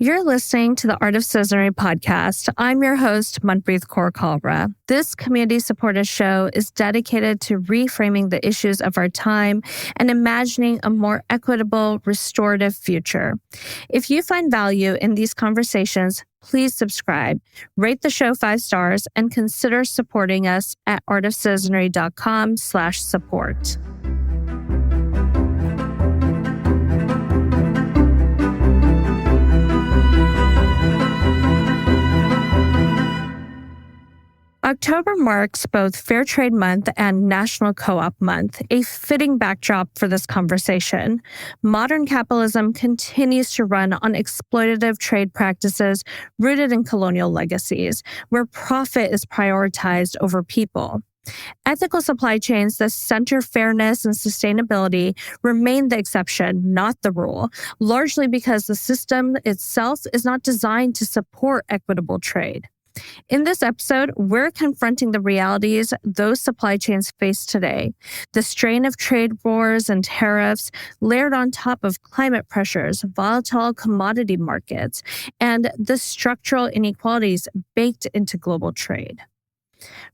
You're listening to the Art of Citizenry podcast. I'm your host, Manpreet Kaur Kalra. This community-supported show is dedicated to reframing the issues of our time and imagining a more equitable, restorative future. If you find value in these conversations, please subscribe, rate the show 5 stars, and consider supporting us at artofcitizenry.com/support. October marks both Fair Trade Month and National Co-op Month, a fitting backdrop for this conversation. Modern capitalism continues to run on exploitative trade practices rooted in colonial legacies, where profit is prioritized over people. Ethical supply chains that center fairness and sustainability remain the exception, not the rule, largely because the system itself is not designed to support equitable trade. In this episode, we're confronting the realities those supply chains face today, the strain of trade wars and tariffs layered on top of climate pressures, volatile commodity markets, and the structural inequalities baked into global trade.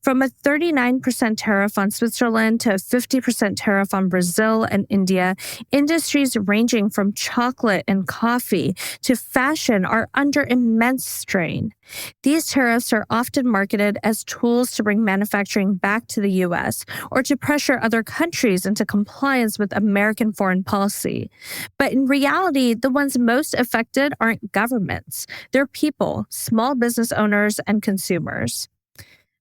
From a 39% tariff on Switzerland to a 50% tariff on Brazil and India, industries ranging from chocolate and coffee to fashion are under immense strain. These tariffs are often marketed as tools to bring manufacturing back to the U.S. or to pressure other countries into compliance with American foreign policy. But in reality, the ones most affected aren't governments. They're people, small business owners, and consumers.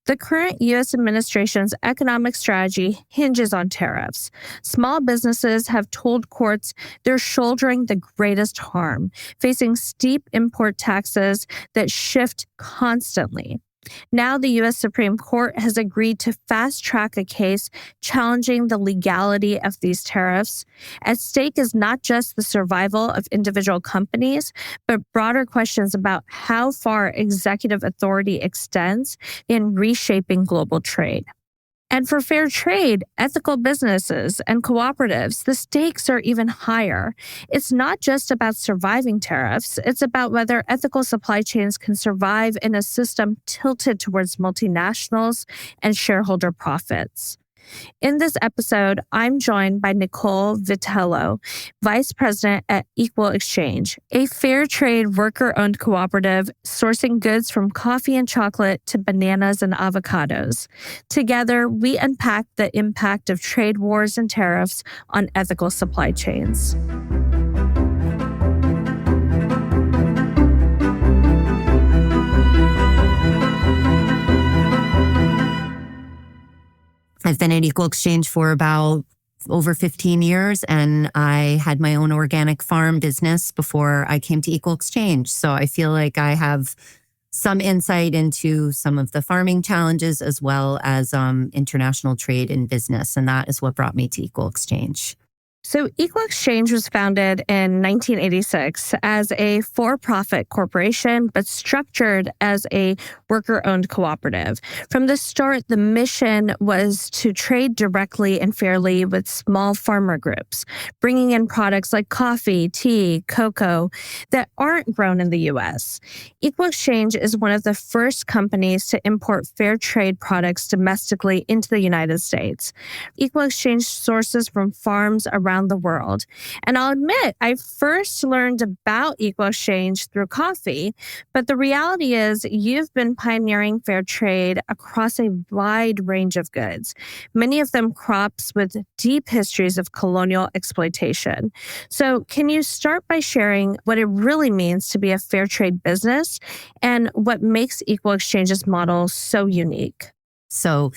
The current U.S. administration's economic strategy hinges on tariffs. Small businesses have told courts they're shouldering the greatest harm, facing steep import taxes that shift constantly. Now, the U.S. Supreme Court has agreed to fast-track a case challenging the legality of these tariffs. At stake is not just the survival of individual companies, but broader questions about how far executive authority extends in reshaping global trade. And for fair trade, ethical businesses, and cooperatives, the stakes are even higher. It's not just about surviving tariffs, it's about whether ethical supply chains can survive in a system tilted towards multinationals and shareholder profits. In this episode, I'm joined by Nicole Vitello, Vice President at Equal Exchange, a fair trade worker-owned cooperative sourcing goods from coffee and chocolate to bananas and avocados. Together, we unpack the impact of trade wars and tariffs on ethical supply chains. I've been at Equal Exchange for about over 15 years, and I had my own organic farm business before I came to Equal Exchange. So I feel like I have some insight into some of the farming challenges as well as international trade and business, and that is what brought me to Equal Exchange. So Equal Exchange was founded in 1986 as a for-profit corporation, but structured as a worker-owned cooperative. From the start, the mission was to trade directly and fairly with small farmer groups, bringing in products like coffee, tea, cocoa that aren't grown in the U.S. Equal Exchange is one of the first companies to import fair trade products domestically into the United States. Equal Exchange sources from farms around the world. And I'll admit, I first learned about Equal Exchange through coffee, but the reality is you've been pioneering fair trade across a wide range of goods, many of them crops with deep histories of colonial exploitation. So can you start by sharing what it really means to be a fair trade business and what makes Equal Exchange's model so unique? So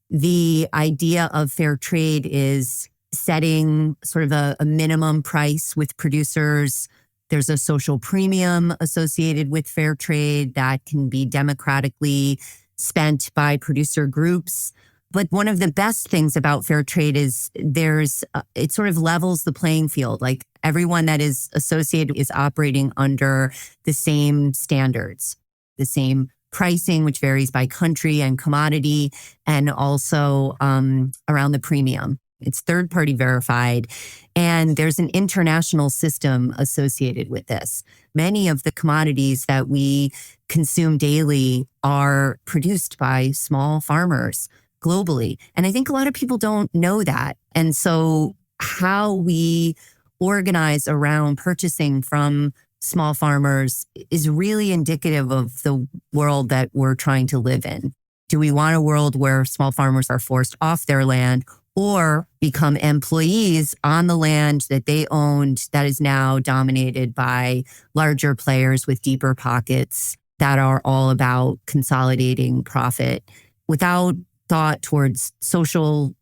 the idea of fair trade is setting sort of a minimum price with producers. There's a social premium associated with fair trade that can be democratically spent by producer groups. But one of the best things about fair trade is it sort of levels the playing field. Like everyone that is associated is operating under the same standards, the same pricing, which varies by country and commodity, and also around the premium. It's third-party verified, and there's an international system associated with this. Many of the commodities that we consume daily are produced by small farmers globally. And I think a lot of people don't know that. And so how we organize around purchasing from small farmers is really indicative of the world that we're trying to live in. Do we want a world where small farmers are forced off their land or become employees on the land that they owned that is now dominated by larger players with deeper pockets that are all about consolidating profit without thought towards social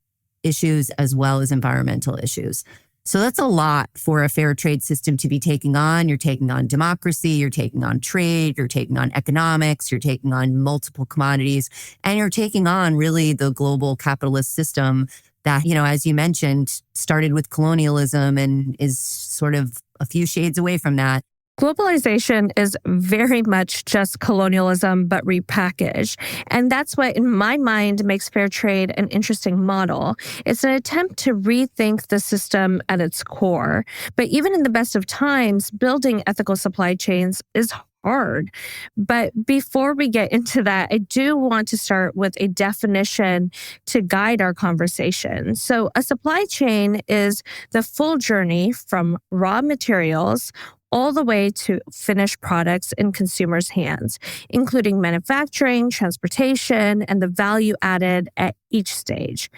issues as well as environmental issues? So that's a lot for a fair trade system to be taking on. You're taking on democracy, you're taking on trade, you're taking on economics, you're taking on multiple commodities, and you're taking on really the global capitalist system that, as you mentioned, started with colonialism and is sort of a few shades away from that. Globalization is very much just colonialism, but repackaged. And that's what, in my mind, makes fair trade an interesting model. It's an attempt to rethink the system at its core. But even in the best of times, building ethical supply chains is hard. But before we get into that, I do want to start with a definition to guide our conversation. So a supply chain is the full journey from raw materials all the way to finished products in consumers' hands, including manufacturing, transportation, and the value added at each stage.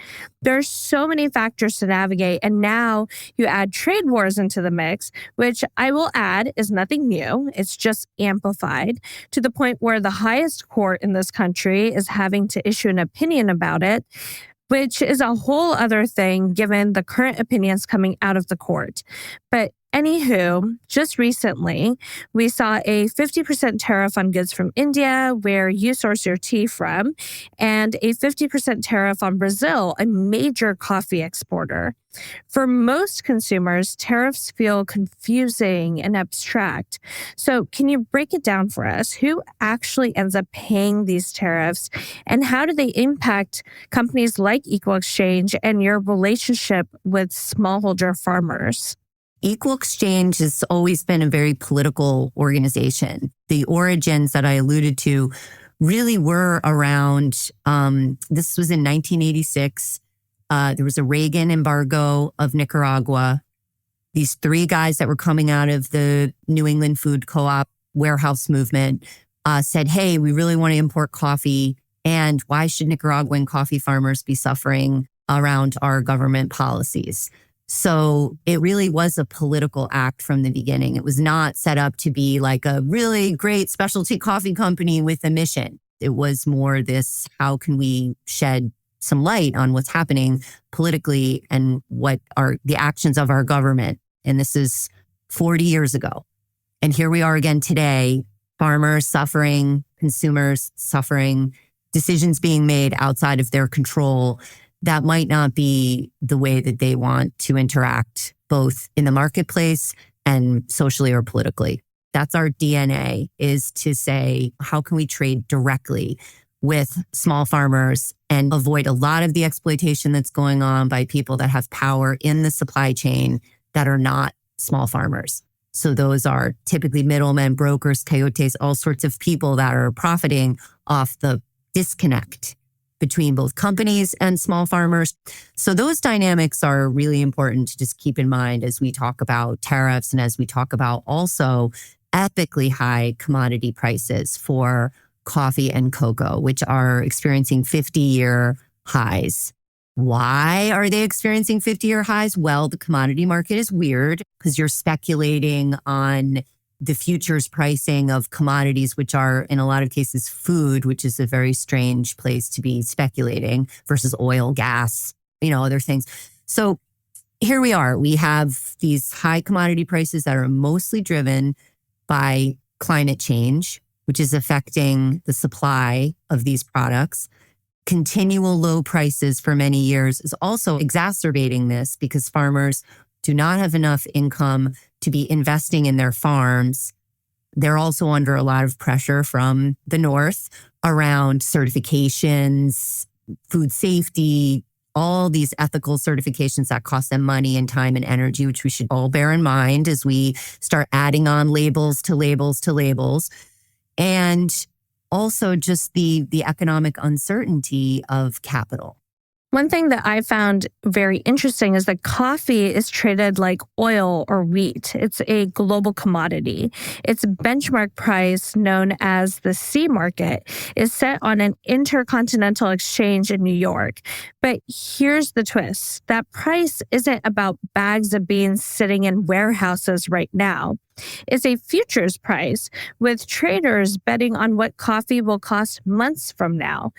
There are so many factors to navigate, and now you add trade wars into the mix, which I will add is nothing new. It's just amplified to the point where the highest court in this country is having to issue an opinion about it, which is a whole other thing given the current opinions coming out of the court. But anywho, just recently, we saw a 50% tariff on goods from India, where you source your tea from, and a 50% tariff on Brazil, a major coffee exporter. For most consumers, tariffs feel confusing and abstract. So can you break it down for us? Who actually ends up paying these tariffs, and how do they impact companies like Equal Exchange and your relationship with smallholder farmers? Equal Exchange has always been a very political organization. The origins that I alluded to really were around, this was in 1986. There was a Reagan embargo of Nicaragua. These three guys that were coming out of the New England Food Co-op warehouse movement said, hey, we really want to import coffee. And why should Nicaraguan coffee farmers be suffering around our government policies? So it really was a political act from the beginning. It was not set up to be like a really great specialty coffee company with a mission. It was more this, how can we shed some light on what's happening politically and what are the actions of our government? And this is 40 years ago. And here we are again today, farmers suffering, consumers suffering, decisions being made outside of their control that might not be the way that they want to interact, both in the marketplace and socially or politically. That's our DNA, is to say, how can we trade directly with small farmers and avoid a lot of the exploitation that's going on by people that have power in the supply chain that are not small farmers. So those are typically middlemen, brokers, coyotes, all sorts of people that are profiting off the disconnect between both companies and small farmers. So those dynamics are really important to just keep in mind as we talk about tariffs and as we talk about also epically high commodity prices for coffee and cocoa, which are experiencing 50-year highs. Why are they experiencing 50-year highs? Well, the commodity market is weird because you're speculating on the futures pricing of commodities, which are in a lot of cases food, which is a very strange place to be speculating, versus oil, gas, other things. So here we are. We have these high commodity prices that are mostly driven by climate change, which is affecting the supply of these products. Continual low prices for many years is also exacerbating this because farmers do not have enough income to be investing in their farms. They're also under a lot of pressure from the north around certifications, food safety, all these ethical certifications that cost them money and time and energy, which we should all bear in mind as we start adding on labels to labels to labels. And also just the economic uncertainty of capital. One thing that I found very interesting is that coffee is traded like oil or wheat. It's a global commodity. Its benchmark price, known as the C market, is set on an intercontinental exchange in New York. But here's the twist. That price isn't about bags of beans sitting in warehouses right now. It's a futures price, with traders betting on what coffee will cost months from now.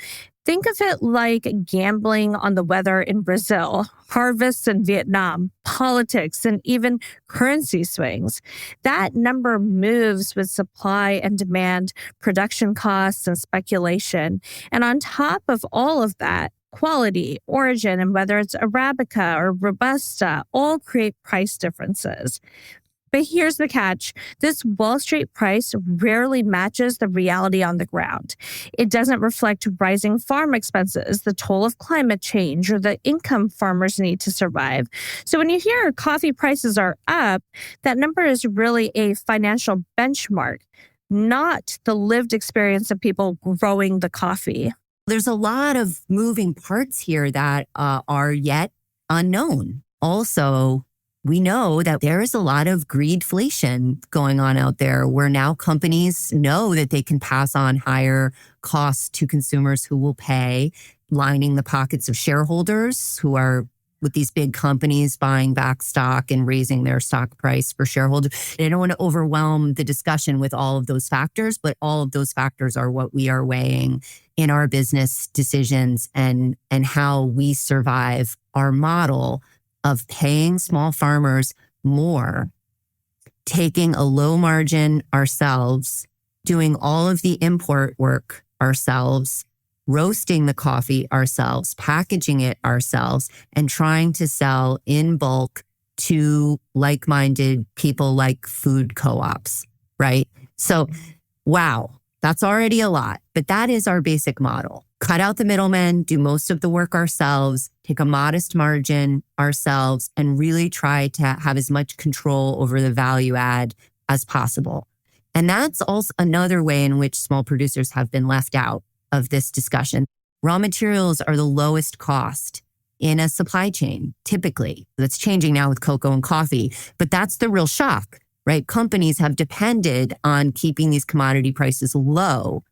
Think of it like gambling on the weather in Brazil, harvests in Vietnam, politics, and even currency swings. That number moves with supply and demand, production costs, and speculation. And on top of all of that, quality, origin, and whether it's Arabica or Robusta all create price differences. But here's the catch. This Wall Street price rarely matches the reality on the ground. It doesn't reflect rising farm expenses, the toll of climate change, or the income farmers need to survive. So when you hear coffee prices are up, that number is really a financial benchmark, not the lived experience of people growing the coffee. There's a lot of moving parts here that are yet unknown. Also, we know that there is a lot of greedflation going on out there where now companies know that they can pass on higher costs to consumers who will pay, lining the pockets of shareholders who are with these big companies buying back stock and raising their stock price for shareholders. I don't want to overwhelm the discussion with all of those factors, but all of those factors are what we are weighing in our business decisions and how we survive our model of paying small farmers more, taking a low margin ourselves, doing all of the import work ourselves, roasting the coffee ourselves, packaging it ourselves, and trying to sell in bulk to like-minded people like food co-ops, right? So, wow, that's already a lot, but that is our basic model. Cut out the middlemen, do most of the work ourselves, take a modest margin ourselves, and really try to have as much control over the value add as possible. And that's also another way in which small producers have been left out of this discussion. Raw materials are the lowest cost in a supply chain, typically. That's changing now with cocoa and coffee, but that's the real shock, right? Companies have depended on keeping these commodity prices low,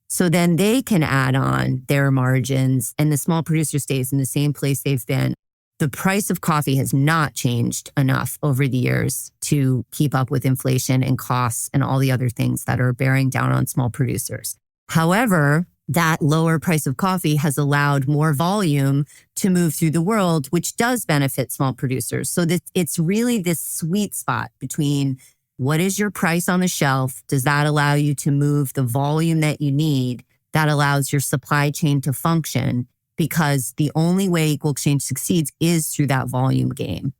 so then they can add on their margins and the small producer stays in the same place they've been. The price of coffee has not changed enough over the years to keep up with inflation and costs and all the other things that are bearing down on small producers. However, that lower price of coffee has allowed more volume to move through the world, which does benefit small producers. So that it's really this sweet spot between what is your price on the shelf? Does that allow you to move the volume that you need that allows your supply chain to function? Because the only way equal exchange succeeds is through that volume game.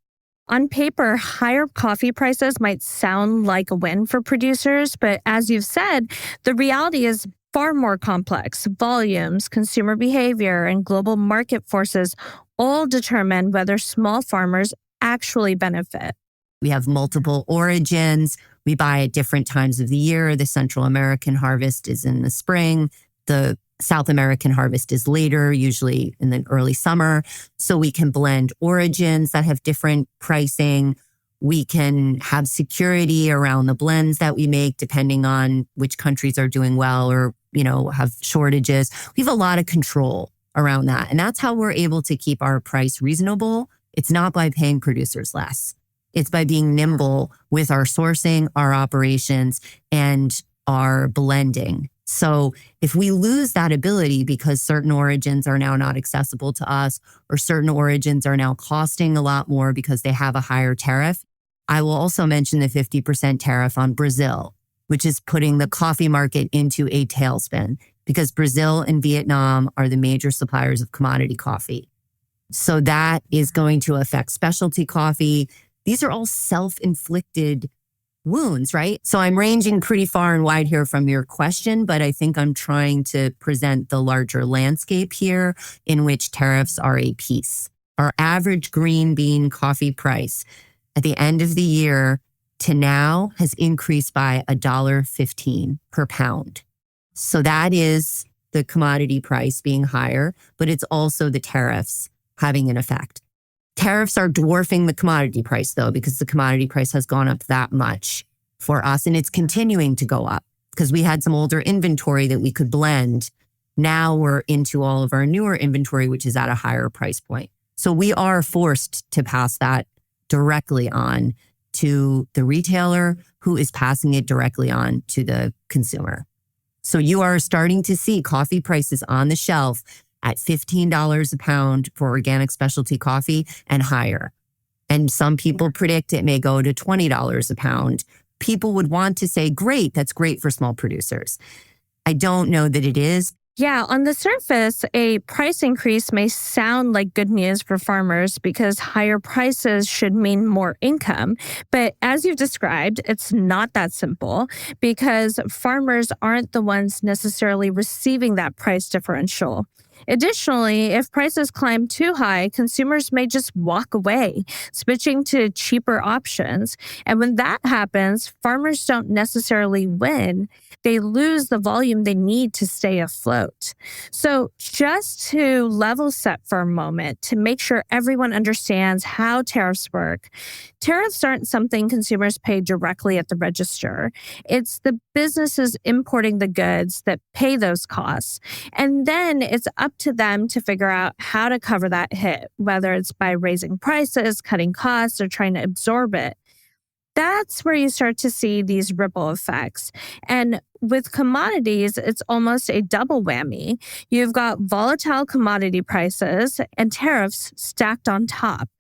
On paper, higher coffee prices might sound like a win for producers, but as you've said, the reality is far more complex. Volumes, consumer behavior, and global market forces all determine whether small farmers actually benefit. We have multiple origins. We buy at different times of the year. The Central American harvest is in the spring. The South American harvest is later, usually in the early summer. So we can blend origins that have different pricing. We can have security around the blends that we make, depending on which countries are doing well or, have shortages. We have a lot of control around that. And that's how we're able to keep our price reasonable. It's not by paying producers less. It's by being nimble with our sourcing, our operations, and our blending. So if we lose that ability because certain origins are now not accessible to us, or certain origins are now costing a lot more because they have a higher tariff, I will also mention the 50% tariff on Brazil, which is putting the coffee market into a tailspin because Brazil and Vietnam are the major suppliers of commodity coffee. So that is going to affect specialty coffee. These are all self-inflicted wounds, right? So I'm ranging pretty far and wide here from your question, but I think I'm trying to present the larger landscape here in which tariffs are a piece. Our average green bean coffee price at the end of the year to now has increased by $1.15 per pound. So that is the commodity price being higher, but it's also the tariffs having an effect. Tariffs are dwarfing the commodity price though, because the commodity price has gone up that much for us and it's continuing to go up because we had some older inventory that we could blend. Now we're into all of our newer inventory, which is at a higher price point. So we are forced to pass that directly on to the retailer who is passing it directly on to the consumer. So you are starting to see coffee prices on the shelf at $15 a pound for organic specialty coffee and higher. And some people predict it may go to $20 a pound. People would want to say, great, that's great for small producers. I don't know that it is. Yeah, on the surface, a price increase may sound like good news for farmers because higher prices should mean more income. But as you've described, it's not that simple because farmers aren't the ones necessarily receiving that price differential. Additionally, if prices climb too high, consumers may just walk away, switching to cheaper options. And when that happens, farmers don't necessarily win. They lose the volume they need to stay afloat. So, just to level set for a moment to make sure everyone understands how tariffs work, tariffs aren't something consumers pay directly at the register. It's the businesses importing the goods that pay those costs. And then it's up to them to figure out how to cover that hit, whether it's by raising prices, cutting costs, or trying to absorb it. That's where you start to see these ripple effects. And with commodities, it's almost a double whammy. You've got volatile commodity prices and tariffs stacked on top.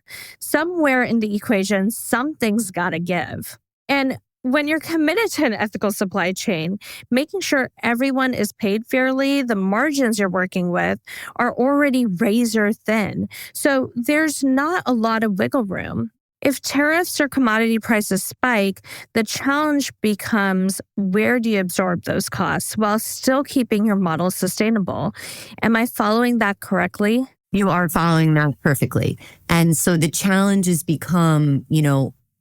Somewhere in the equation, something's got to give. And when you're committed to an ethical supply chain, making sure everyone is paid fairly, the margins you're working with are already razor thin. So there's not a lot of wiggle room. If tariffs or commodity prices spike, the challenge becomes where do you absorb those costs while still keeping your model sustainable? Am I following that correctly? You are following that perfectly. And so the challenges become,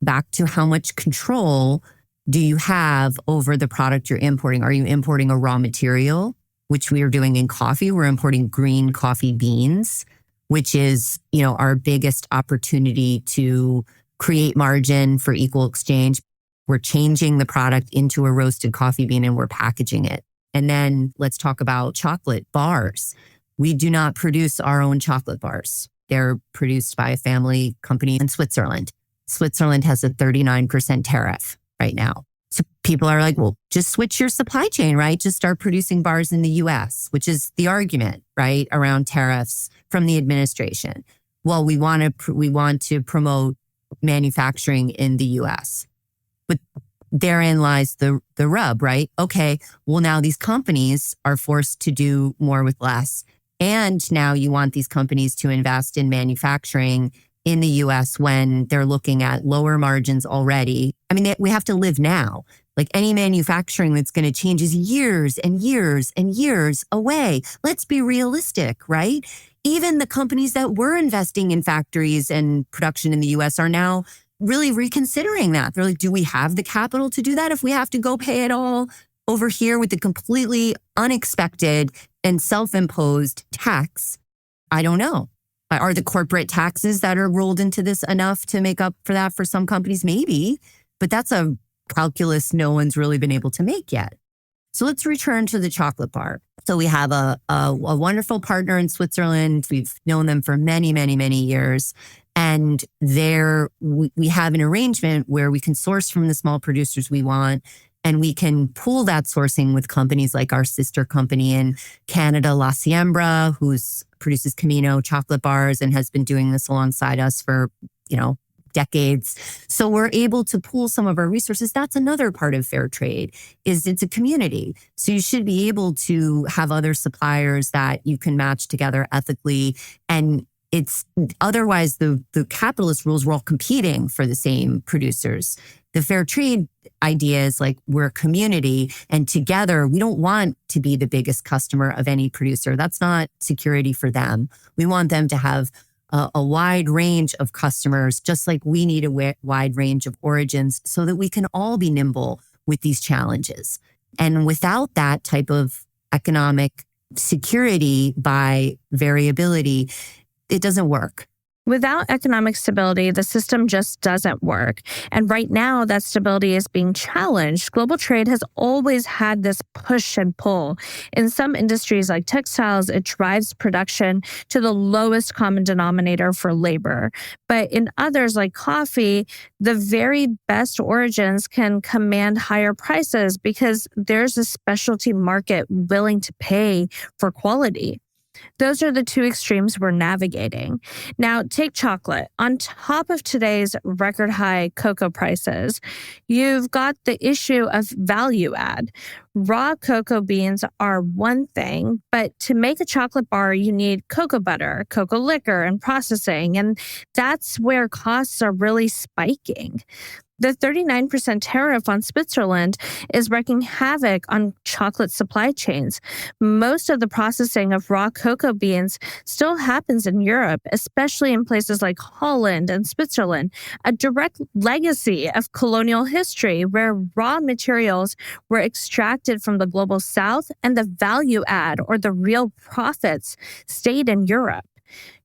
back to how much control do you have over the product you're importing? Are you importing a raw material, which we are doing in coffee? We're importing green coffee beans, which is, our biggest opportunity to create margin for equal exchange. We're changing the product into a roasted coffee bean and we're packaging it. And then let's talk about chocolate bars. We do not produce our own chocolate bars. They're produced by a family company in Switzerland. Switzerland has a 39% tariff right now. So people are like, well, just switch your supply chain, right? Just start producing bars in the US, which is the argument, right, around tariffs from the administration. Well, we want to promote manufacturing in the US. But therein lies the rub, right? Okay, well, now these companies are forced to do more with less. And now you want these companies to invest in manufacturing in the US when they're looking at lower margins already. I mean, we have to live now. Like any manufacturing that's going to change is years and years and years away. Let's be realistic, right? Even the companies that were investing in factories and production in the US are now really reconsidering that. They're like, do we have the capital to do that if we have to go pay it all over here with the completely unexpected and self-imposed tax? I don't know. Are the corporate taxes that are rolled into this enough to make up for that for some companies? Maybe, but that's a calculus no one's really been able to make yet. So let's return to the chocolate bar. So we have a wonderful partner in Switzerland. We've known them for many, many, many years. And we have an arrangement where we can source from the small producers we want. And we can pool that sourcing with companies like our sister company in Canada, La Siembra, who produces Camino chocolate bars and has been doing this alongside us for, decades. So we're able to pool some of our resources. That's another part of fair trade, is it's a community. So you should be able to have other suppliers that you can match together ethically. And it's otherwise the capitalist rules, we're all competing for the same producers. The fair trade idea is like we're a community, and together we don't want to be the biggest customer of any producer. That's not security for them. We want them to have a wide range of customers, just like we need a wide range of origins so that we can all be nimble with these challenges. And without that type of economic security by variability, it doesn't work. Without economic stability, the system just doesn't work. And right now, that stability is being challenged. Global trade has always had this push and pull. In some industries like textiles, it drives production to the lowest common denominator for labor. But in others like coffee, the very best origins can command higher prices because there's a specialty market willing to pay for quality. Those are the two extremes we're navigating. Now, take chocolate. On top of today's record high cocoa prices, you've got the issue of value add. Raw cocoa beans are one thing, but to make a chocolate bar, you need cocoa butter, cocoa liquor, and processing. And that's where costs are really spiking. The 39% tariff on Switzerland is wreaking havoc on chocolate supply chains. Most of the processing of raw cocoa beans still happens in Europe, especially in places like Holland and Switzerland, a direct legacy of colonial history where raw materials were extracted from the global south and the value add or the real profits stayed in Europe.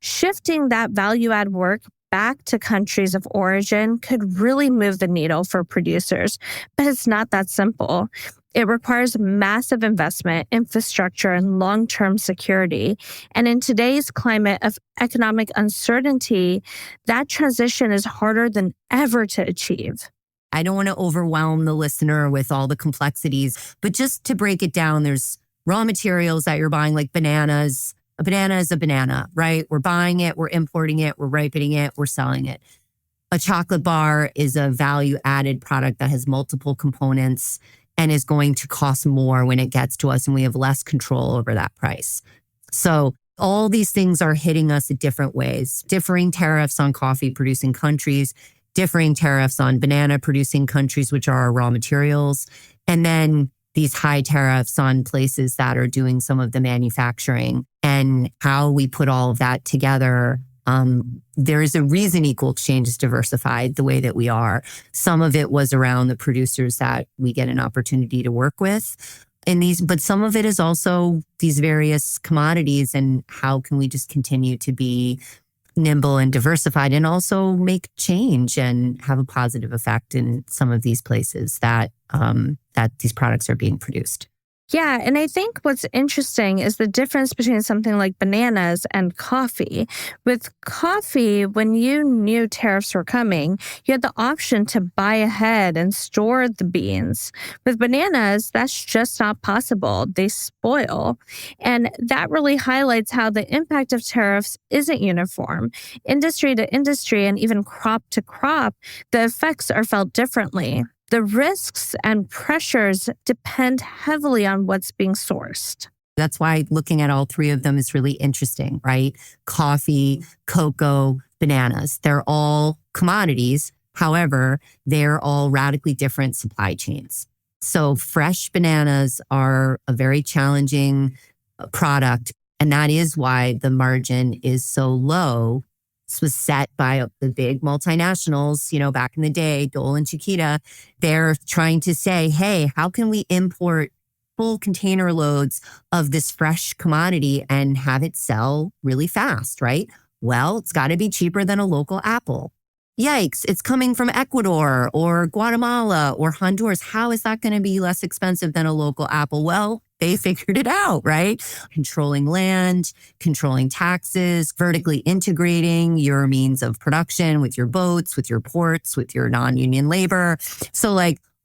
Shifting that value add work back to countries of origin could really move the needle for producers, but it's not that simple. It requires massive investment, infrastructure, and long-term security. And in today's climate of economic uncertainty, that transition is harder than ever to achieve. I don't want to overwhelm the listener with all the complexities, but just to break it down, there's raw materials that you're buying like bananas. A banana is a banana, right? We're buying it, we're importing it, we're ripening it, we're selling it. A chocolate bar is a value added product that has multiple components and is going to cost more when it gets to us and we have less control over that price. So all these things are hitting us in different ways. Differing tariffs on coffee producing countries, differing tariffs on banana producing countries, which are our raw materials, and then these high tariffs on places that are doing some of the manufacturing. And how we put all of that together, there is a reason Equal Exchange is diversified the way that we are. Some of it was around the producers that we get an opportunity to work with in these, but some of it is also these various commodities and how can we just continue to be nimble and diversified and also make change and have a positive effect in some of these places that these products are being produced. Yeah, and I think what's interesting is the difference between something like bananas and coffee. With coffee, when you knew tariffs were coming, you had the option to buy ahead and store the beans. With bananas, that's just not possible. They spoil. And that really highlights how the impact of tariffs isn't uniform. Industry to industry and even crop to crop, the effects are felt differently. The risks and pressures depend heavily on what's being sourced. That's why looking at all three of them is really interesting, right? Coffee, cocoa, bananas. They're all commodities. However, they're all radically different supply chains. So fresh bananas are a very challenging product. And that is why the margin is so low. This was set by the big multinationals, back in the day, Dole and Chiquita. They're trying to say, hey, how can we import full container loads of this fresh commodity and have it sell really fast, right? Well, it's got to be cheaper than a local apple. Yikes, it's coming from Ecuador or Guatemala or Honduras. How is that going to be less expensive than a local apple? Well, they figured it out, right? Controlling land, controlling taxes, vertically integrating your means of production with your boats, with your ports, with your non-union labor. So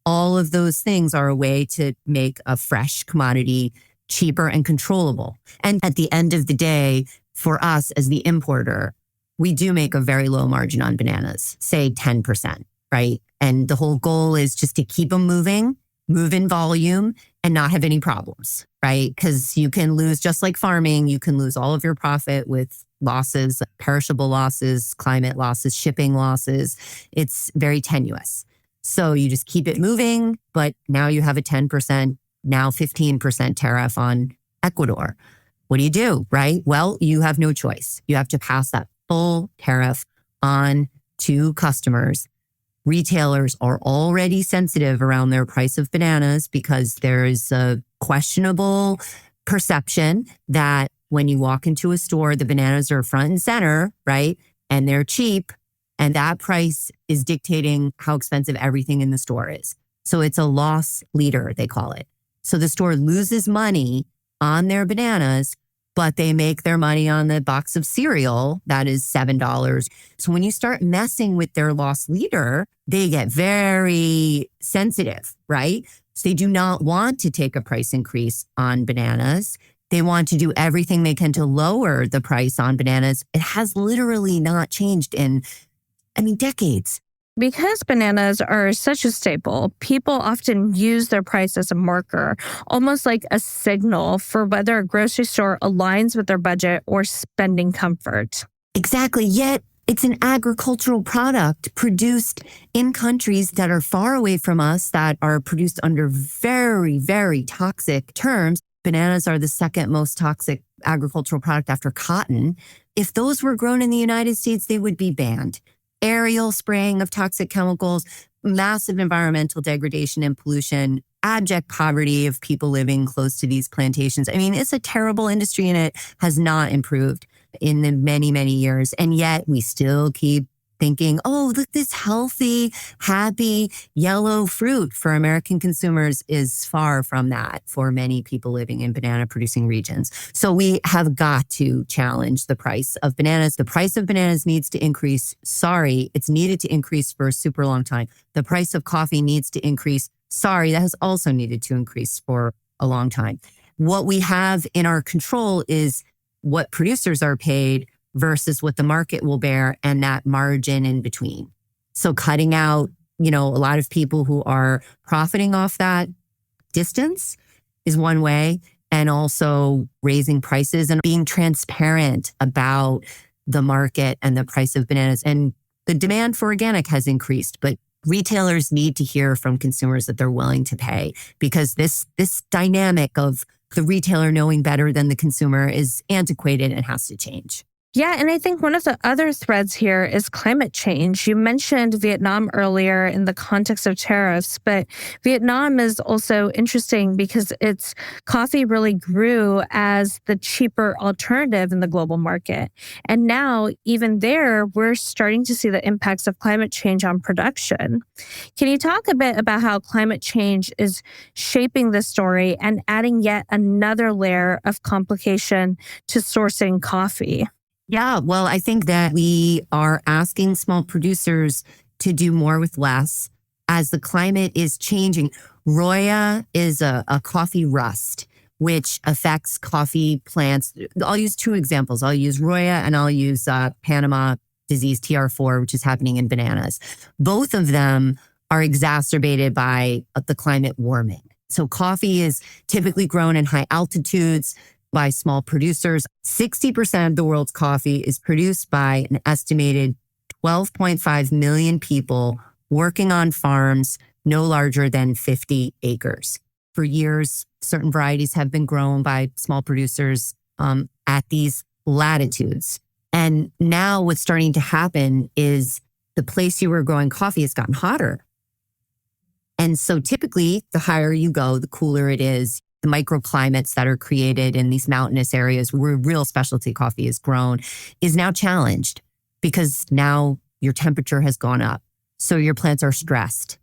all of those things are a way to make a fresh commodity cheaper and controllable. And at the end of the day, for us as the importer, we do make a very low margin on bananas, say 10%, right? And the whole goal is just to keep them moving, move in volume, and not have any problems, right? Because you can lose, just like farming, you can lose all of your profit with losses, perishable losses, climate losses, shipping losses. It's very tenuous. So you just keep it moving, but now you have a 10%, now 15% tariff on Ecuador. What do? Right? Well, you have no choice. You have to pass that full tariff on to customers. Retailers are already sensitive around their price of bananas because there is a questionable perception that when you walk into a store, the bananas are front and center, right? And they're cheap. And that price is dictating how expensive everything in the store is. So it's a loss leader, they call it. So the store loses money on their bananas, but they make their money on the box of cereal that is $7. So when you start messing with their loss leader, they get very sensitive, right? So they do not want to take a price increase on bananas. They want to do everything they can to lower the price on bananas. It has literally not changed in, decades. Because bananas are such a staple, people often use their price as a marker, almost like a signal for whether a grocery store aligns with their budget or spending comfort. Exactly. Yet it's an agricultural product produced in countries that are far away from us, that are produced under very, very toxic terms. Bananas are the second most toxic agricultural product after cotton. If those were grown in the United States, they would be banned. Aerial spraying of toxic chemicals, massive environmental degradation and pollution, abject poverty of people living close to these plantations. It's a terrible industry and it has not improved in the many, many years. And yet we still keep thinking, oh, look, this healthy, happy, yellow fruit for American consumers is far from that for many people living in banana producing regions. So we have got to challenge the price of bananas. The price of bananas needs to increase. Sorry, it's needed to increase for a super long time. The price of coffee needs to increase. Sorry, that has also needed to increase for a long time. What we have in our control is what producers are paid versus what the market will bear and that margin in between. So cutting out, a lot of people who are profiting off that distance is one way, and also raising prices and being transparent about the market and the price of bananas. And the demand for organic has increased, but retailers need to hear from consumers that they're willing to pay, because this dynamic of the retailer knowing better than the consumer is antiquated and has to change. Yeah, and I think one of the other threads here is climate change. You mentioned Vietnam earlier in the context of tariffs, but Vietnam is also interesting because its coffee really grew as the cheaper alternative in the global market. And now, even there, we're starting to see the impacts of climate change on production. Can you talk a bit about how climate change is shaping the story and adding yet another layer of complication to sourcing coffee? Yeah, well, I think that we are asking small producers to do more with less as the climate is changing. Roya is a coffee rust, which affects coffee plants. I'll use two examples. I'll use Roya and I'll use Panama disease TR4, which is happening in bananas. Both of them are exacerbated by the climate warming. So coffee is typically grown in high altitudes by small producers. 60% of the world's coffee is produced by an estimated 12.5 million people working on farms no larger than 50 acres. For years, certain varieties have been grown by small producers at these latitudes. And now what's starting to happen is the place you were growing coffee has gotten hotter. And so typically, the higher you go, the cooler it is. The microclimates that are created in these mountainous areas where real specialty coffee is grown is now challenged because now your temperature has gone up. So your plants are stressed.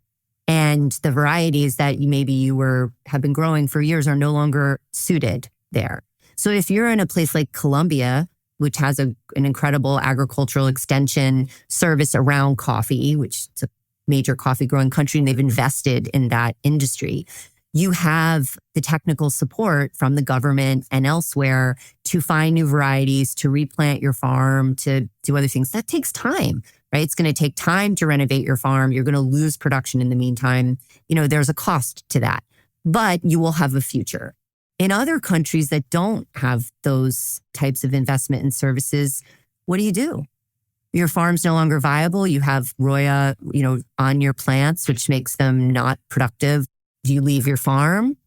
And the varieties that you have been growing for years are no longer suited there. So if you're in a place like Colombia, which has an incredible agricultural extension service around coffee, which is a major coffee growing country, and they've invested in that industry, you have the technical support from the government and elsewhere to find new varieties, to replant your farm, to do other things. That takes time, right? It's going to take time to renovate your farm. You're going to lose production in the meantime. There's a cost to that, but you will have a future. In other countries that don't have those types of investment in services, what do? Your farm's no longer viable. You have Roya, on your plants, which makes them not productive. Do you leave your farm?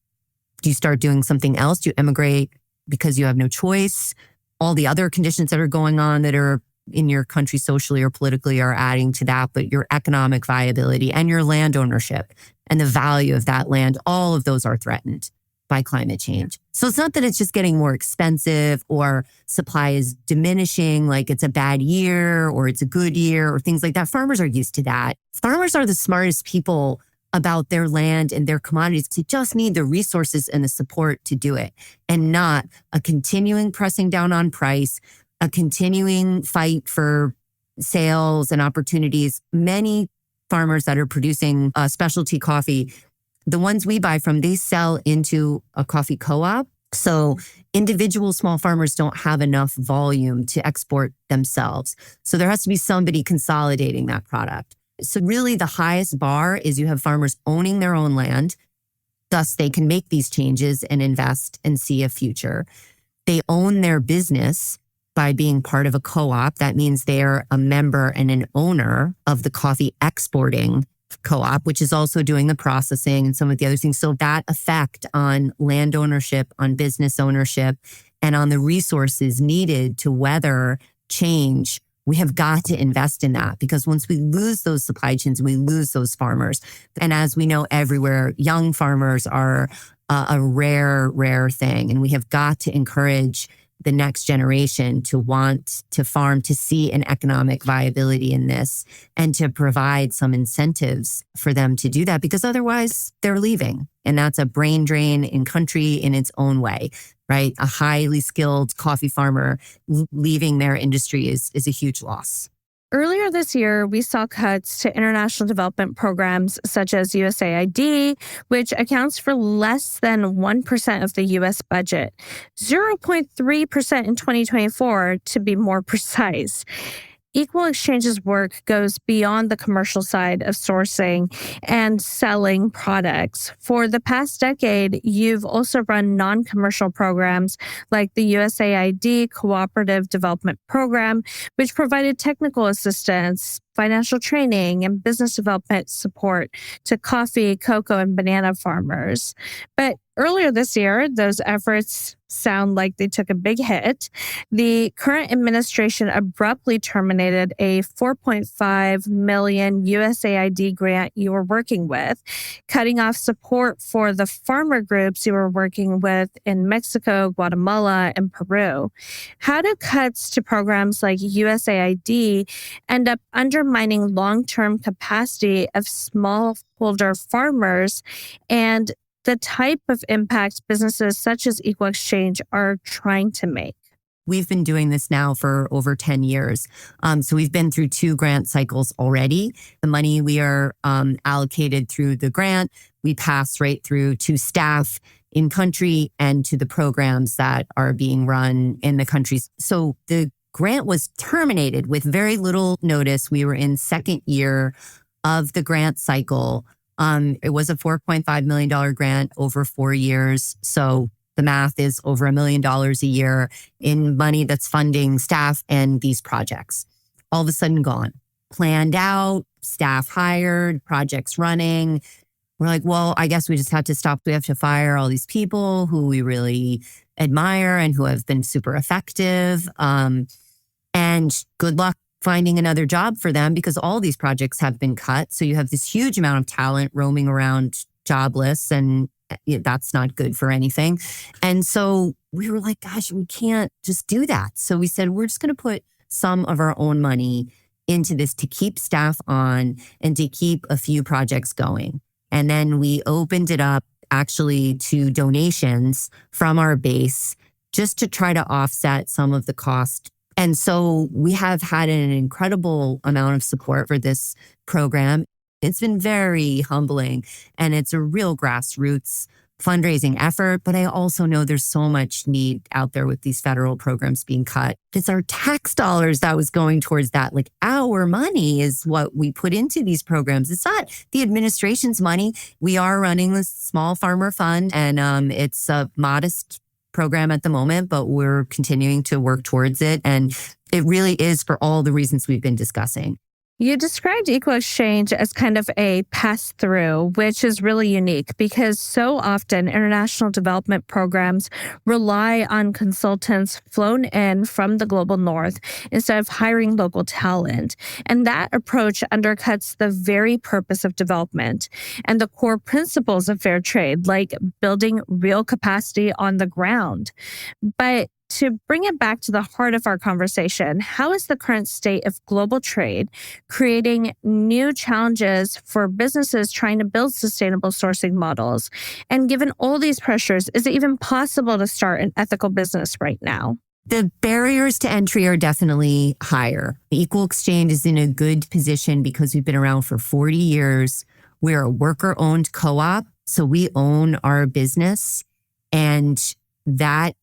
Do you start doing something else? Do you emigrate because you have no choice? All the other conditions that are going on that are in your country socially or politically are adding to that, but your economic viability and your land ownership and the value of that land, all of those are threatened by climate change. So it's not that it's just getting more expensive or supply is diminishing, like it's a bad year or it's a good year or things like that. Farmers are used to that. Farmers are the smartest people about their land and their commodities. They just need the resources and the support to do it, and not a continuing pressing down on price, a continuing fight for sales and opportunities. Many farmers that are producing specialty coffee, the ones we buy from, they sell into a coffee co-op. So individual small farmers don't have enough volume to export themselves. So there has to be somebody consolidating that product. So really the highest bar is you have farmers owning their own land. Thus they can make these changes and invest and see a future. They own their business by being part of a co-op. That means they're a member and an owner of the coffee exporting co-op, which is also doing the processing and some of the other things. So that effect on land ownership, on business ownership, and on the resources needed to weather change, we have got to invest in that, because once we lose those supply chains, we lose those farmers. And as we know everywhere, young farmers are a rare thing. And we have got to encourage the next generation to want to farm, to see an economic viability in this, and to provide some incentives for them to do that, because otherwise they're leaving. And that's a brain drain in country in its own way, right? A highly skilled coffee farmer leaving their industry is a huge loss. Earlier this year, we saw cuts to international development programs such as USAID, which accounts for less than 1% of the U.S. budget, 0.3% in 2024 to be more precise. Equal Exchange's work goes beyond the commercial side of sourcing and selling products. For the past decade, you've also run non-commercial programs like the USAID Cooperative Development Program, which provided technical assistance, financial training, and business development support to coffee, cocoa, and banana farmers. But earlier this year, those efforts sound like they took a big hit. The current administration abruptly terminated a $4.5 million USAID grant you were working with, cutting off support for the farmer groups you were working with in Mexico, Guatemala, and Peru. How do cuts to programs like USAID end up undermining long-term capacity of smallholder farmers and the type of impact businesses such as Equal Exchange are trying to make? We've been doing this now for over 10 years. So we've been through 2 grant cycles already. The money we are allocated through the grant, we pass right through to staff in country and to the programs that are being run in the countries. So the grant was terminated with very little notice. We were in second year of the grant cycle. It was a $4.5 million grant over 4 years. So the math is over $1 million a year in money that's funding staff and these projects. All of a sudden gone, planned out, staff hired, projects running. We're like, well, I guess we just have to stop. We have to fire all these people who we really admire and who have been super effective. And good luck finding another job for them, because all these projects have been cut. So you have this huge amount of talent roaming around jobless, and that's not good for anything. And so we were like, gosh, we can't just do that. So we said, we're just going to put some of our own money into this to keep staff on and to keep a few projects going. And then we opened it up actually to donations from our base just to try to offset some of the cost. And so we have had an incredible amount of support for this program. It's been very humbling, and it's a real grassroots fundraising effort. But I also know there's so much need out there with these federal programs being cut. It's our tax dollars that was going towards that. Like, our money is what we put into these programs. It's not the administration's money. We are running this small farmer fund, and it's a modest program at the moment, but we're continuing to work towards it. And It really is for all the reasons we've been discussing. You described equal exchange as kind of a pass through, which is really unique because so often international development programs rely on consultants flown in from the global north instead of hiring local talent. And that approach undercuts the very purpose of development and the core principles of fair trade, like building real capacity on the ground. But to bring it back to the heart of our conversation, how is the current state of global trade creating new challenges for businesses trying to build sustainable sourcing models? And given all these pressures, is it even possible to start an ethical business right now? The barriers to entry are definitely higher. Equal Exchange is in a good position because we've been around for 40 years. We're a worker-owned co-op, so we own our business, and that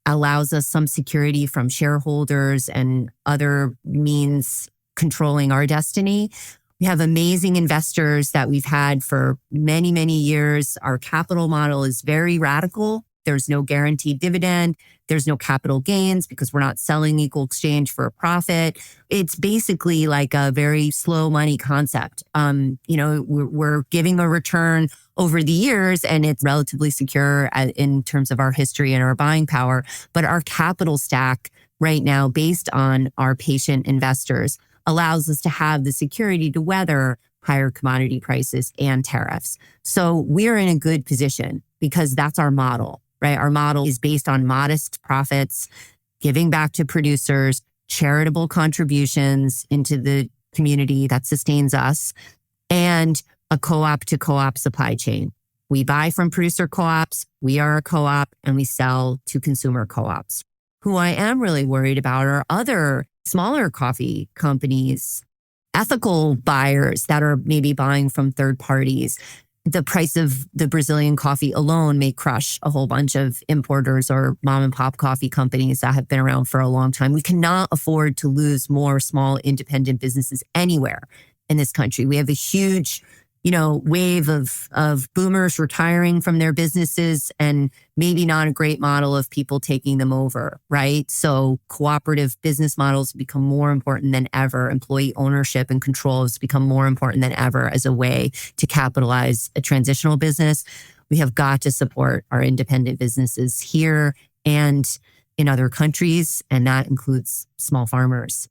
allows us some security from shareholders and other means controlling our destiny. We have amazing investors that we've had for many, many years. Our capital model is very radical. There's no guaranteed dividend. There's no capital gains because we're not selling Equal Exchange for a profit. It's basically like a very slow money concept. We're giving a return over the years and it's relatively secure in terms of our history and our buying power. But our capital stack right now, based on our patient investors, allows us to have the security to weather higher commodity prices and tariffs. So we're in a good position because that's our model, right? Our model is based on modest profits, giving back to producers, charitable contributions into the community that sustains us, and a co-op to co-op supply chain. We buy from producer co-ops, we are a co-op, and we sell to consumer co-ops. Who I am really worried about are other smaller coffee companies, ethical buyers that are maybe buying from third parties. The price of the Brazilian coffee alone may crush a whole bunch of importers or mom and pop coffee companies that have been around for a long time. We cannot afford to lose more small independent businesses anywhere in this country. We have a huge, wave of boomers retiring from their businesses and maybe not a great model of people taking them over, right? So cooperative business models become more important than ever. Employee ownership and control has become more important than ever as a way to capitalize a transitional business. We have got to support our independent businesses here and in other countries, and that includes small farmers.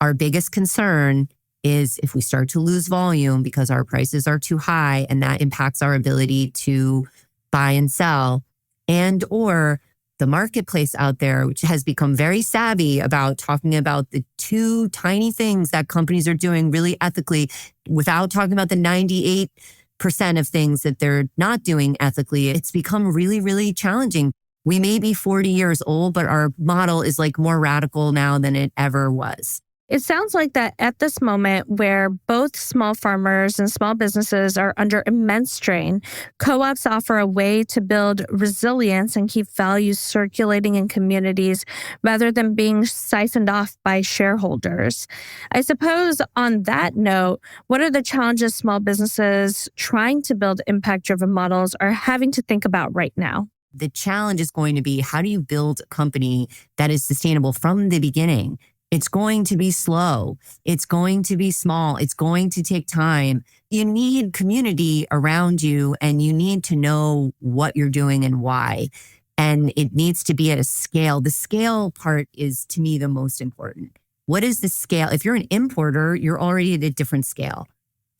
Our biggest concern is if we start to lose volume because our prices are too high and that impacts our ability to buy and sell, and or the marketplace out there, which has become very savvy about talking about the two tiny things that companies are doing really ethically without talking about the 98% of things that they're not doing ethically. It's become really, really challenging. We may be 40 years old, but our model is like more radical now than it ever was. It sounds like that at this moment where both small farmers and small businesses are under immense strain, co-ops offer a way to build resilience and keep values circulating in communities rather than being siphoned off by shareholders. I suppose on that note, what are the challenges small businesses trying to build impact-driven models are having to think about right now? The challenge is going to be, how do you build a company that is sustainable from the beginning? It's going to be slow. It's going to be small. It's going to take time. You need community around you and you need to know what you're doing and why. And it needs to be at a scale. The scale part is, to me, the most important. What is the scale? If you're an importer, you're already at a different scale.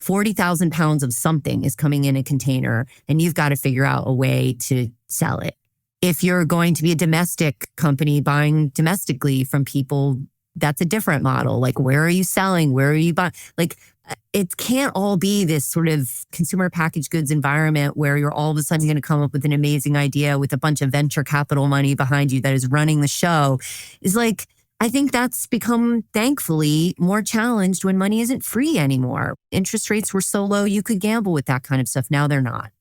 40,000 pounds of something is coming in a container and you've got to figure out a way to sell it. If you're going to be a domestic company buying domestically from people, that's a different model. Like, where are you selling? Where are you buying? Like, it can't all be this sort of consumer packaged goods environment where you're all of a sudden going to come up with an amazing idea with a bunch of venture capital money behind you that is running the show. Is like, I think that's become, thankfully, more challenged when money isn't free anymore. Interest rates were so low, you could gamble with that kind of stuff. Now they're not.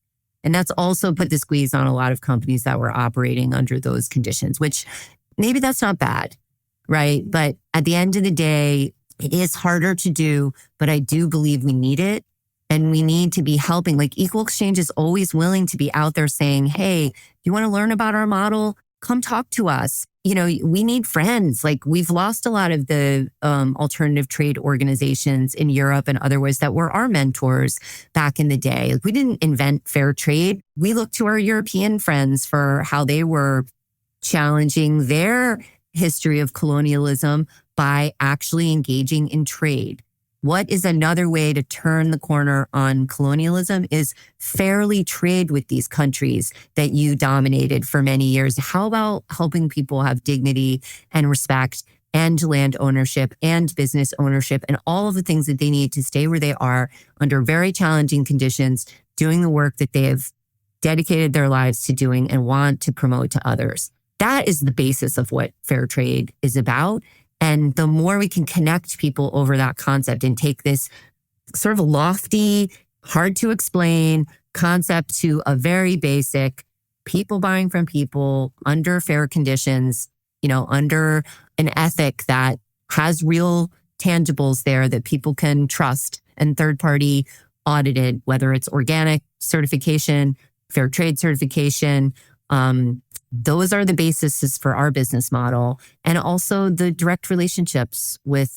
And that's also put the squeeze on a lot of companies that were operating under those conditions, which maybe that's not bad. Right. But at the end of the day, it is harder to do, but I do believe we need it. And we need to be helping. Like, Equal Exchange is always willing to be out there saying, hey, you want to learn about our model? come talk to us. We need friends. Like, we've lost a lot of the alternative trade organizations in Europe and otherwise that were our mentors back in the day. Like, we didn't invent fair trade. We looked to our European friends for how they were challenging their history of colonialism by actually engaging in trade. What is another way to turn the corner on colonialism is fairly trade with these countries that you dominated for many years. How about helping people have dignity and respect and land ownership and business ownership and all of the things that they need to stay where they are under very challenging conditions, doing the work that they have dedicated their lives to doing and want to promote to others. That is the basis of what fair trade is about. And the more we can connect people over that concept and take this sort of lofty, hard to explain concept to a very basic people buying from people under fair conditions, under an ethic that has real tangibles there that people can trust and third party audited, whether it's organic certification, fair trade certification, those are the bases for our business model, and also the direct relationships with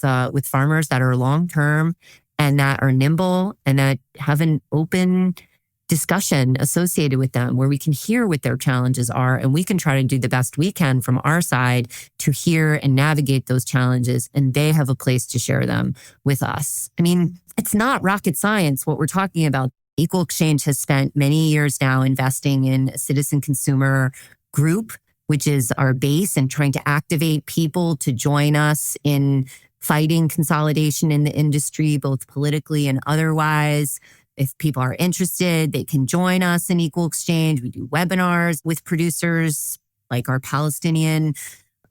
farmers that are long term and that are nimble and that have an open discussion associated with them where we can hear what their challenges are and we can try to do the best we can from our side to hear and navigate those challenges, and they have a place to share them with us. I mean, it's not rocket science what we're talking about. Equal Exchange has spent many years now investing in a citizen consumer group, which is our base, and trying to activate people to join us in fighting consolidation in the industry, both politically and otherwise. If people are interested, they can join us in Equal Exchange. We do webinars with producers like our Palestinian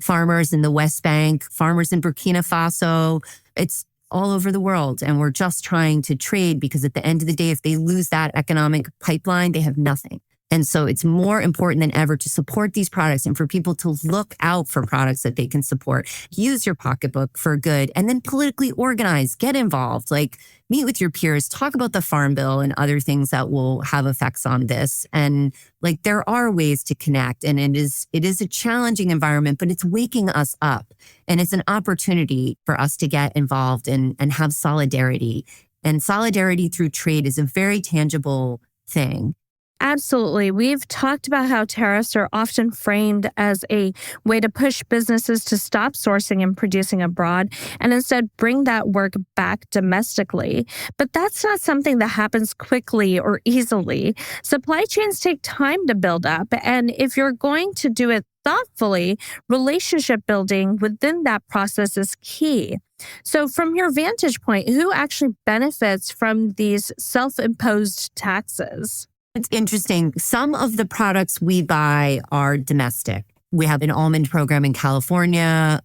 farmers in the West Bank, farmers in Burkina Faso. It's all over the world. And we're just trying to trade because at the end of the day, if they lose that economic pipeline, they have nothing. And so it's more important than ever to support these products and for people to look out for products that they can support. Use your pocketbook for good and then politically organize, get involved, like meet with your peers, talk about the Farm Bill and other things that will have effects on this. And like, there are ways to connect, and it is a challenging environment, but it's waking us up, and it's an opportunity for us to get involved and have solidarity. And solidarity through trade is a very tangible thing. Absolutely. We've talked about how tariffs are often framed as a way to push businesses to stop sourcing and producing abroad and instead bring that work back domestically. But that's not something that happens quickly or easily. Supply chains take time to build up. And if you're going to do it thoughtfully, relationship building within that process is key. So from your vantage point, who actually benefits from these self-imposed taxes? It's interesting. Some of the products we buy are domestic. We have an almond program in California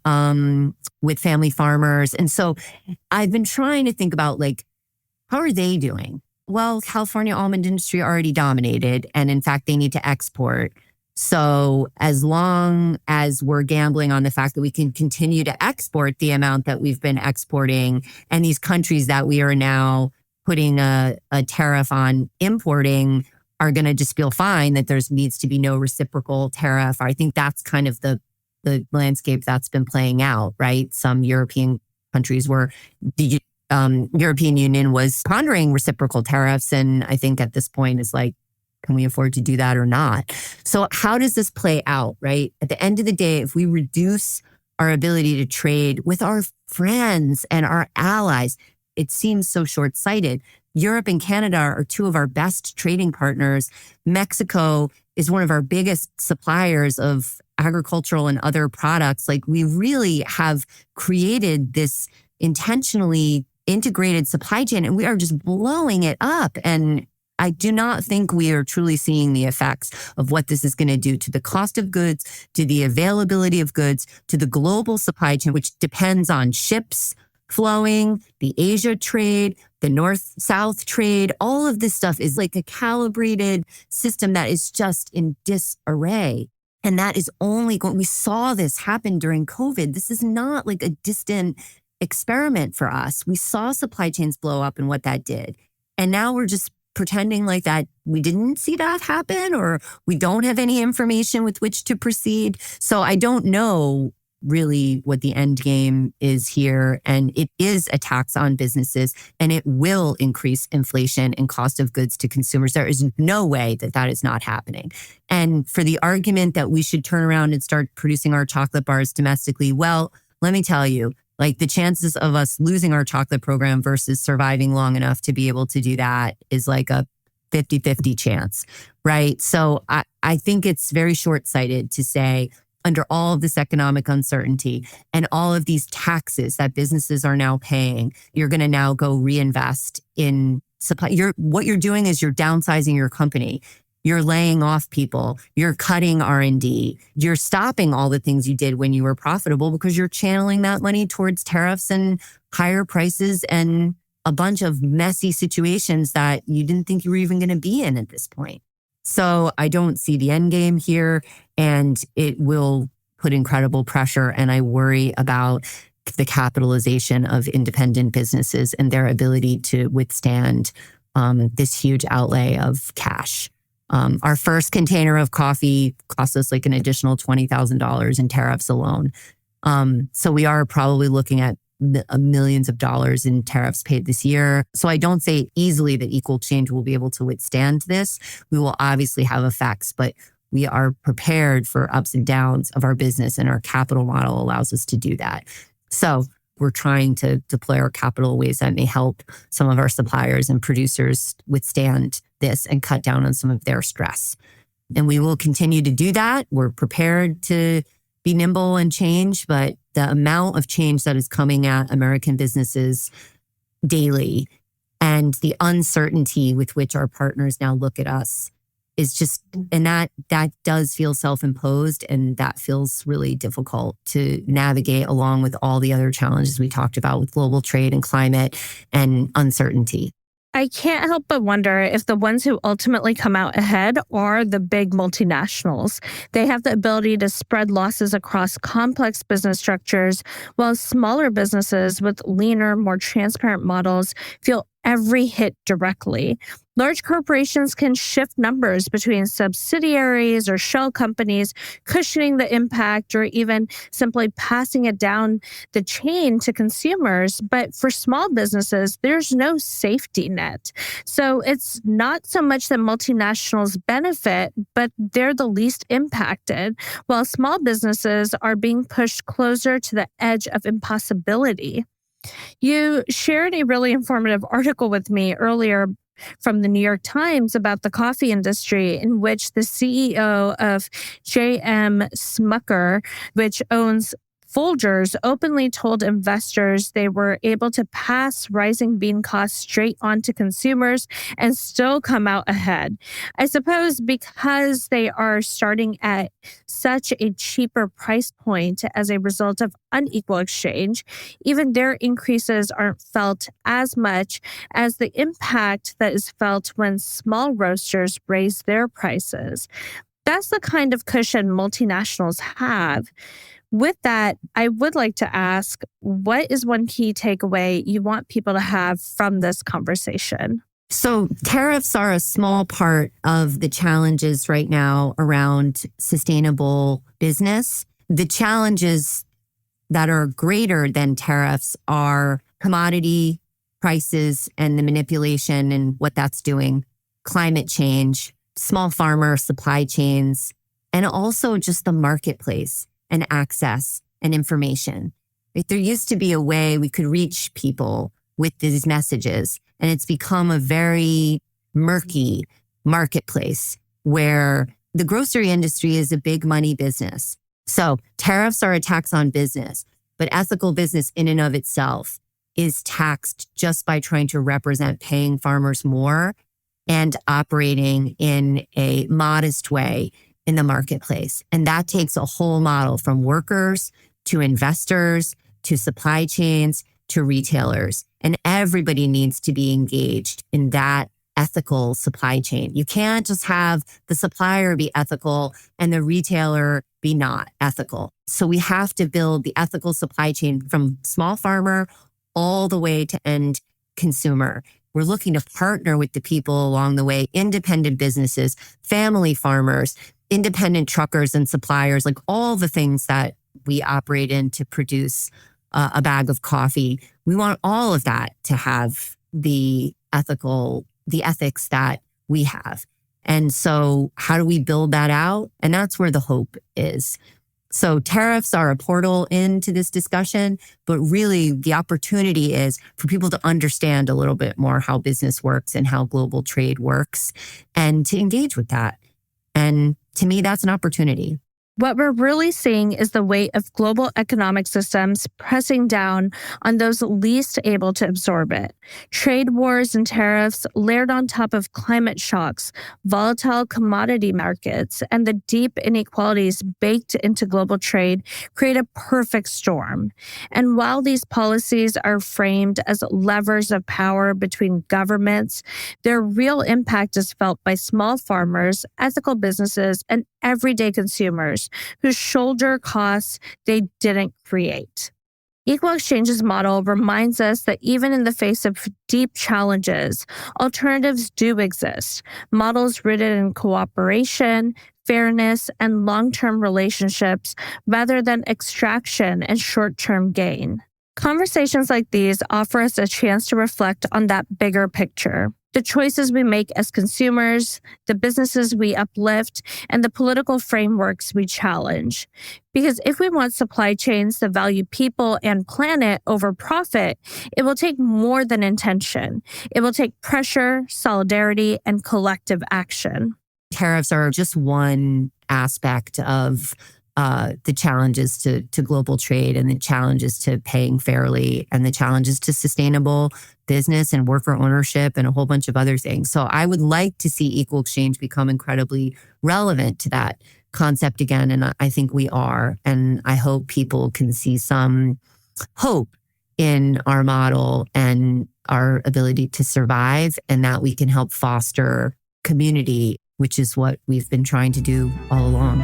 with family farmers. And so I've been trying to think about, like, how are they doing? Well, California almond industry already dominated. And in fact, they need to export. So as long as we're gambling on the fact that we can continue to export the amount that we've been exporting, and these countries that we are now putting a tariff on importing are going to just feel fine that there needs to be no reciprocal tariff. I think that's kind of the landscape that's been playing out, right? Some European countries where the European Union was pondering reciprocal tariffs. And I think at this point is like, can we afford to do that or not? So how does this play out, right? At the end of the day, if we reduce our ability to trade with our friends and our allies, it seems so short-sighted. Europe and Canada are two of our best trading partners. Mexico is one of our biggest suppliers of agricultural and other products. Like, we really have created this intentionally integrated supply chain, and we are just blowing it up. And I do not think we are truly seeing the effects of what this is going to do to the cost of goods, to the availability of goods, to the global supply chain, which depends on ships flowing, the Asia trade, the North-South trade. All of this stuff is like a calibrated system that is just in disarray. And that is only going, we saw this happen during COVID. This is not like a distant experiment for us. We saw supply chains blow up and what that did. And now we're just pretending like that we didn't see that happen, or we don't have any information with which to proceed. So I don't know really what the end game is here. And it is a tax on businesses, and it will increase inflation and cost of goods to consumers. There is no way that that is not happening. And for the argument that we should turn around and start producing our chocolate bars domestically, well, let me tell you, like, the chances of us losing our chocolate program versus surviving long enough to be able to do that is like a 50-50 chance, right? So I think it's very short-sighted to say, under all of this economic uncertainty and all of these taxes that businesses are now paying, you're going to now go reinvest in supply. What you're doing is you're downsizing your company. You're laying off people. You're cutting R&D. You're stopping all the things you did when you were profitable because you're channeling that money towards tariffs and higher prices and a bunch of messy situations that you didn't think you were even going to be in at this point. So I don't see the end game here, and it will put incredible pressure. And I worry about the capitalization of independent businesses and their ability to withstand this huge outlay of cash. Our first container of coffee cost us like an additional $20,000 in tariffs alone. So we are probably looking at millions of dollars in tariffs paid this year. So I don't say easily that equal change will be able to withstand this. We will obviously have effects, but we are prepared for ups and downs of our business, and our capital model allows us to do that. So we're trying to deploy our capital in ways that may help some of our suppliers and producers withstand this and cut down on some of their stress. And we will continue to do that. We're prepared to be nimble and change, but the amount of change that is coming at American businesses daily and the uncertainty with which our partners now look at us is just, and that does feel self-imposed, and that feels really difficult to navigate along with all the other challenges we talked about with global trade and climate and uncertainty. I can't help but wonder if the ones who ultimately come out ahead are the big multinationals. They have the ability to spread losses across complex business structures, while smaller businesses with leaner, more transparent models feel every hit directly. Large corporations can shift numbers between subsidiaries or shell companies, cushioning the impact or even simply passing it down the chain to consumers. But for small businesses, there's no safety net. So it's not so much that multinationals benefit, but they're the least impacted, while small businesses are being pushed closer to the edge of impossibility. You shared a really informative article with me earlier from the New York Times about the coffee industry, in which the CEO of J.M. Smucker, which owns Folgers, openly told investors they were able to pass rising bean costs straight on to consumers and still come out ahead. I suppose because they are starting at such a cheaper price point as a result of unequal exchange, even their increases aren't felt as much as the impact that is felt when small roasters raise their prices. That's the kind of cushion multinationals have. With that, I would like to ask, what is one key takeaway you want people to have from this conversation? So tariffs are a small part of the challenges right now around sustainable business. The challenges that are greater than tariffs are commodity prices and the manipulation and what that's doing, climate change, small farmer supply chains, and also just the marketplace and access and information. Right? There used to be a way we could reach people with these messages, and it's become a very murky marketplace where the grocery industry is a big money business. So tariffs are a tax on business, but ethical business in and of itself is taxed just by trying to represent paying farmers more and operating in a modest way in the marketplace. And that takes a whole model from workers to investors to supply chains to retailers. And everybody needs to be engaged in that ethical supply chain. You can't just have the supplier be ethical and the retailer be not ethical. So we have to build the ethical supply chain from small farmer all the way to end consumer. We're looking to partner with the people along the way, independent businesses, family farmers, independent truckers and suppliers, like all the things that we operate in to produce a bag of coffee. We want all of that to have the ethics that we have. And so how do we build that out? And that's where the hope is. So tariffs are a portal into this discussion, but really the opportunity is for people to understand a little bit more how business works and how global trade works and to engage with that. And to me, that's an opportunity. What we're really seeing is the weight of global economic systems pressing down on those least able to absorb it. Trade wars and tariffs layered on top of climate shocks, volatile commodity markets, and the deep inequalities baked into global trade create a perfect storm. And while these policies are framed as levers of power between governments, their real impact is felt by small farmers, ethical businesses, and everyday consumers whose shoulder costs they didn't create. Equal Exchange's model reminds us that even in the face of deep challenges, alternatives do exist. Models rooted in cooperation, fairness, and long-term relationships rather than extraction and short-term gain. Conversations like these offer us a chance to reflect on that bigger picture. The choices we make as consumers, the businesses we uplift, and the political frameworks we challenge. Because if we want supply chains that value people and planet over profit, it will take more than intention. It will take pressure, solidarity, and collective action. Tariffs are just one aspect of the challenges to global trade and the challenges to paying fairly and the challenges to sustainable business and worker ownership and a whole bunch of other things. So I would like to see equal exchange become incredibly relevant to that concept again. And I think we are. And I hope people can see some hope in our model and our ability to survive and that we can help foster community, which is what we've been trying to do all along.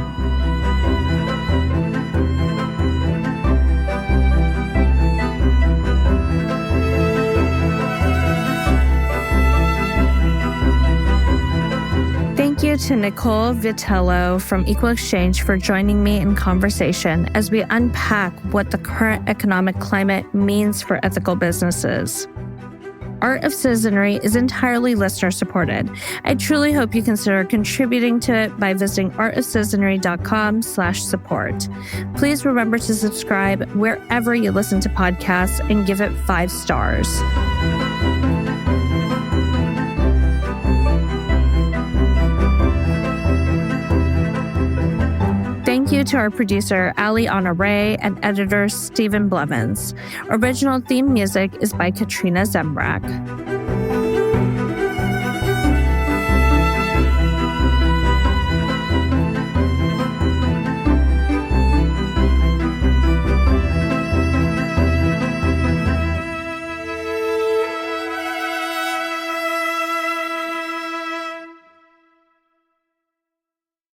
Thank you to Nicole Vitello from Equal Exchange for joining me in conversation as we unpack what the current economic climate means for ethical businesses. Art of Citizenry is entirely listener-supported. I truly hope you consider contributing to it by visiting artofcitizenry.com/support. Please remember to subscribe wherever you listen to podcasts and give it 5 stars. Thank you to our producer, Ali Honore, and editor, Stephen Blevins. Original theme music is by Katrina Zembrak.